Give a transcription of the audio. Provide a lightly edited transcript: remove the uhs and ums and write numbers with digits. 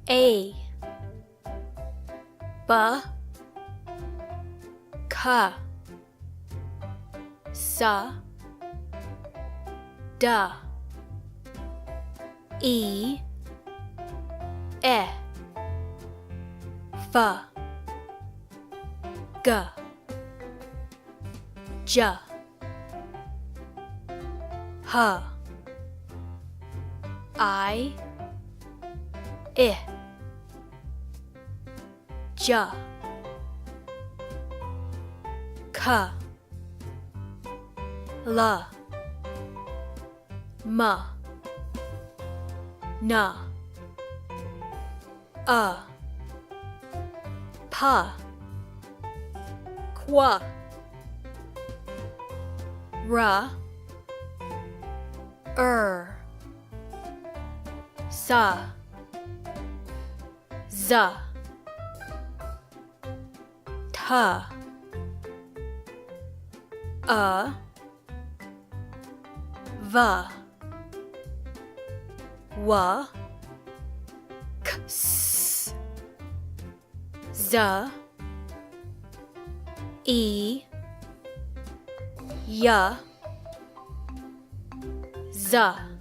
a b k s d e f g j h I j k l m n p q r s z t v w k s z e y z